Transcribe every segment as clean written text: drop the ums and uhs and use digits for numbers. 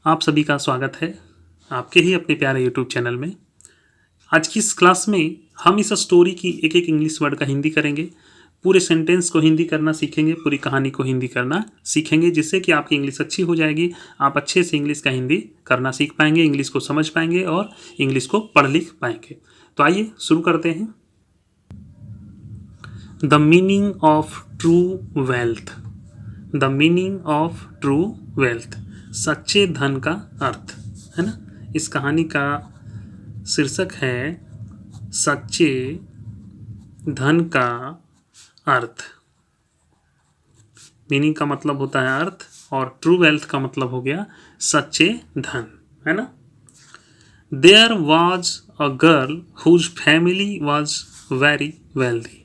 आप सभी का स्वागत है आपके ही अपने प्यारे यूट्यूब चैनल में। आज की इस क्लास में हम इस स्टोरी की एक एक इंग्लिश वर्ड का हिंदी करेंगे, पूरे सेंटेंस को हिंदी करना सीखेंगे, पूरी कहानी को हिंदी करना सीखेंगे, जिससे कि आपकी इंग्लिश अच्छी हो जाएगी। आप अच्छे से इंग्लिश का हिंदी करना सीख पाएंगे, इंग्लिश को समझ पाएंगे और इंग्लिश को पढ़ लिख पाएंगे। तो आइए शुरू करते हैं। The meaning of true wealth. The meaning of true wealth, सच्चे धन का अर्थ, है ना। इस कहानी का शीर्षक है सच्चे धन का अर्थ। मीनिंग का मतलब होता है अर्थ और ट्रू वेल्थ का मतलब हो गया सच्चे धन, है ना। There was a girl whose family was very wealthy.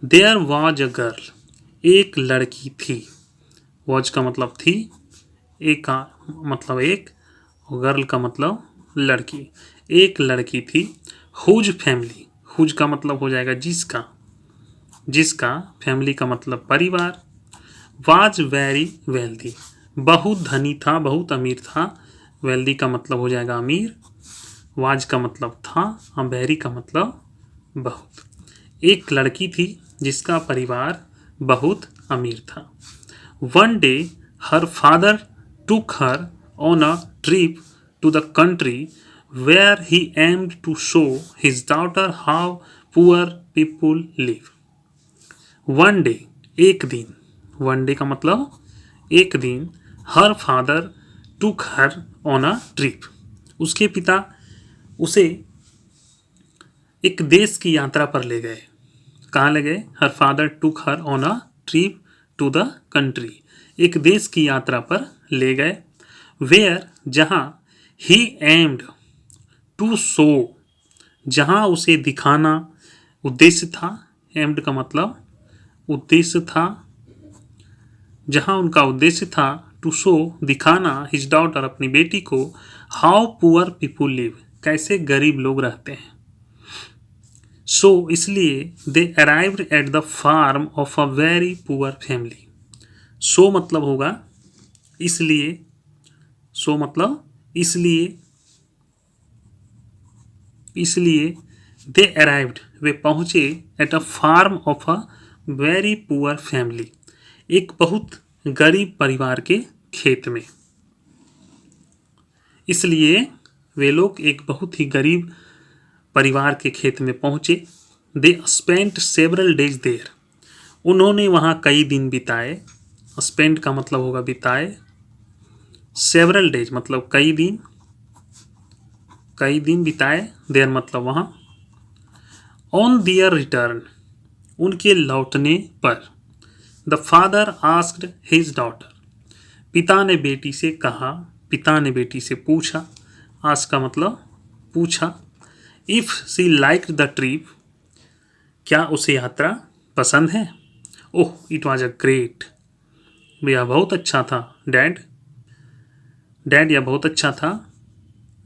There was a girl, एक लड़की थी। वॉज का मतलब थी, एक का मतलब एक, और गर्ल का मतलब लड़की। एक लड़की थी। हुज फैमिली, हुज का मतलब हो जाएगा जिसका, जिसका फैमिली का मतलब परिवार। वाज वेरी वेल्दी, बहुत धनी था, बहुत अमीर था। वेल्दी का मतलब हो जाएगा अमीर। वाज का मतलब था और वेरी का मतलब बहुत। एक लड़की थी जिसका परिवार बहुत अमीर था। One day her father took her on a trip to the country where he aimed to show his daughter how poor people live. One day, एक दिन, one day का मतलब एक दिन, her father took her on a trip, उसके पिता उसे एक देश की यात्रा पर ले गए। कहाँ ले गए? her father took her on a trip to the country, एक देश की यात्रा पर ले गए। वेयर, जहाँ, ही एम्ड टू शो, जहाँ उसे दिखाना उद्देश्य था। एम्ड का मतलब उद्देश्य था, जहाँ उनका उद्देश्य था टू शो दिखाना, हिज डॉटर अपनी बेटी को, हाउ पुअर पीपुल लिव, कैसे गरीब लोग रहते हैं। सो इसलिए they arrived at the farm of a very poor family. So मतलब होगा इसलिए, सो मतलब इसलिए, इसलिए दे अराइव्ड, वे पहुंचे, at a farm of a very poor family, एक बहुत गरीब परिवार के खेत में। इसलिए वे लोग एक बहुत ही गरीब परिवार के खेत में पहुंचे। They spent several days there, उन्होंने वहाँ कई दिन बिताए। स्पेंट का मतलब होगा बिताए, सेवरल डेज मतलब कई दिन, कई दिन बिताए। देयर मतलब वहाँ। ऑन दियर रिटर्न, उनके लौटने पर। The father asked his daughter, पिता ने बेटी से कहा, पिता ने बेटी से पूछा। आस्क का मतलब पूछा। If she liked the trip, क्या उसे यात्रा पसंद है। Oh it was a great, यह बहुत अच्छा था। डैड, डैड यह बहुत अच्छा था।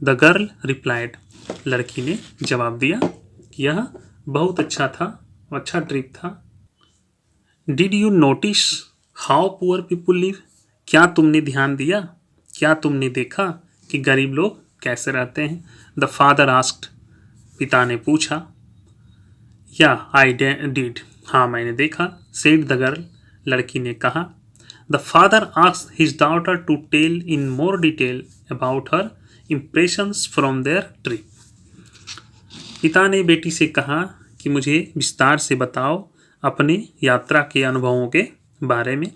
द गर्ल रिप्लाइड, लड़की ने जवाब दिया कि यह बहुत अच्छा था, अच्छा ट्रिप था। Did you notice how poor people live, क्या तुमने ध्यान दिया, क्या तुमने देखा कि गरीब लोग कैसे रहते हैं। द फादर आस्क्ड, पिता ने पूछा। या आई डिड, हाँ मैंने देखा। सेड द गर्ल, लड़की ने कहा। The father asked his daughter to tell in more detail about her impressions from their trip, पिता ने बेटी से कहा कि मुझे विस्तार से बताओ अपने यात्रा के अनुभवों के बारे में।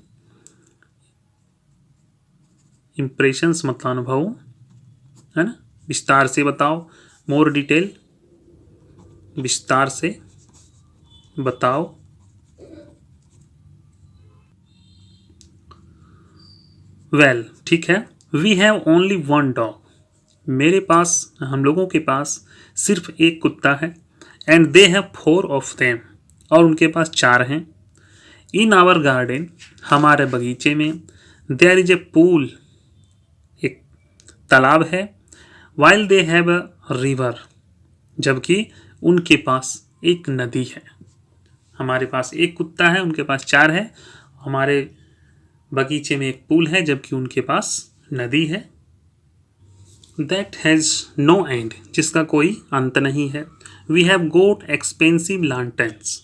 इम्प्रेशंस मतलब अनुभव, है ना। विस्तार से बताओ, मोर डिटेल, विस्तार से बताओ। वेल, ठीक है। We have only one dog, मेरे पास, हम लोगों के पास सिर्फ एक कुत्ता है। And they have 4 of them, और उनके पास 4 हैं। इन आवर गार्डन, हमारे बगीचे में। देयर इज ए पूल, एक तालाब है। While they have a river, जबकि उनके पास एक नदी है। हमारे पास एक कुत्ता है, उनके पास 4 है। हमारे बगीचे में एक पूल है, जबकि उनके पास नदी है। दैट हैज़ नो एंड, जिसका कोई अंत नहीं है। वी हैव गोट एक्सपेंसिव लालटेन्स,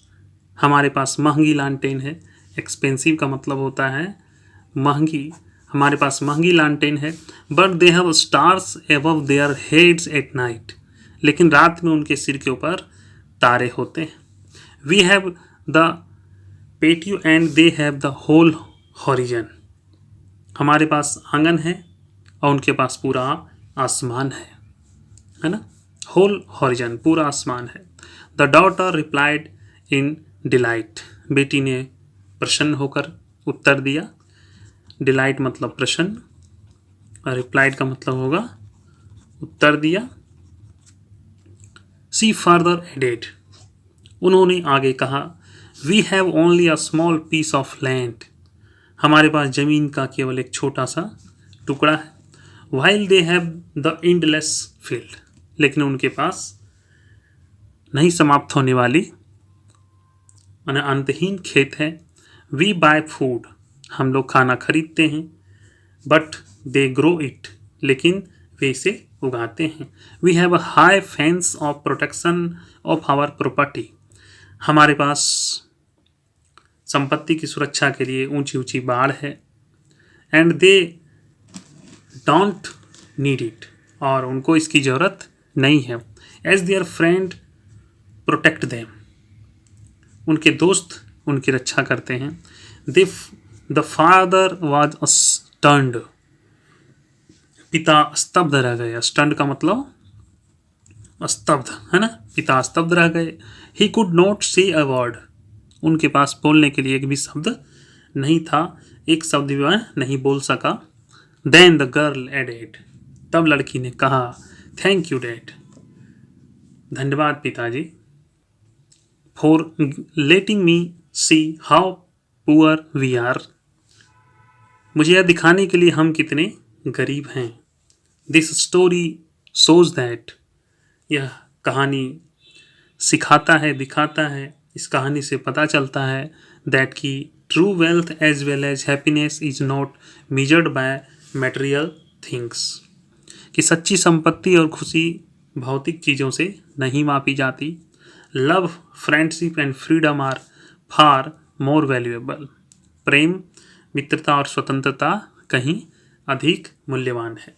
हमारे पास महंगी लालटेन है। एक्सपेंसिव का मतलब होता है महंगी, हमारे पास महंगी लालटेन है। But they have stars above their heads at night, लेकिन रात में उनके सिर के ऊपर तारे होते हैं। We have the patio and they have the whole horizon, हमारे पास आंगन है और उनके पास पूरा आसमान है ना। होल हॉरिजन, पूरा आसमान है। The daughter replied in delight, बेटी ने प्रसन्न होकर उत्तर दिया। डिलाइट मतलब प्रसन्न, और रिप्लाइड का मतलब होगा उत्तर दिया। सी फर्दर एडेड, उन्होंने आगे कहा, we have only a small piece of land, हमारे पास जमीन का केवल एक छोटा सा टुकड़ा है। While they have the endless field, लेकिन उनके पास नहीं समाप्त होने वाली माने अंतहीन खेत है। वी बाय फूड, हम लोग खाना खरीदते हैं। बट दे ग्रो इट, लेकिन वे इसे उगाते हैं। We have a high fence of protection of our property, हमारे पास संपत्ति की सुरक्षा के लिए ऊंची ऊंची बाड़ है। And they don't need it, और उनको इसकी ज़रूरत नहीं है। As their friend protect them, उनके दोस्त उनकी रक्षा करते हैं। द फादर वॉज स्टन्ड, पिता स्तब्ध रह गए। स्टन्ड का मतलब स्तब्ध है ना, पिता स्तब्ध रह गए। ही कुड नॉट से अ वर्ड, उनके पास बोलने के लिए एक भी शब्द नहीं था, एक शब्द भी वह नहीं बोल सका। देन द गर्ल एडेड, तब लड़की ने कहा, थैंक यू डैड, धन्यवाद पिताजी। For letting me see how poor we are, मुझे यह दिखाने के लिए हम कितने गरीब हैं। दिस स्टोरी शोज दैट, यह कहानी सिखाता है, दिखाता है, इस कहानी से पता चलता है दैट की true wealth as well as happiness is not measured by material things, कि सच्ची संपत्ति और खुशी भौतिक चीज़ों से नहीं मापी जाती। Love, friendship and freedom are far more valuable, प्रेम, मित्रता और स्वतंत्रता कहीं अधिक मूल्यवान है।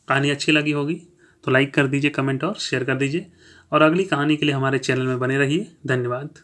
कहानी अच्छी लगी होगी तो लाइक कर दीजिए, कमेंट और शेयर कर दीजिए, और अगली कहानी के लिए हमारे चैनल में बने रहिए। धन्यवाद।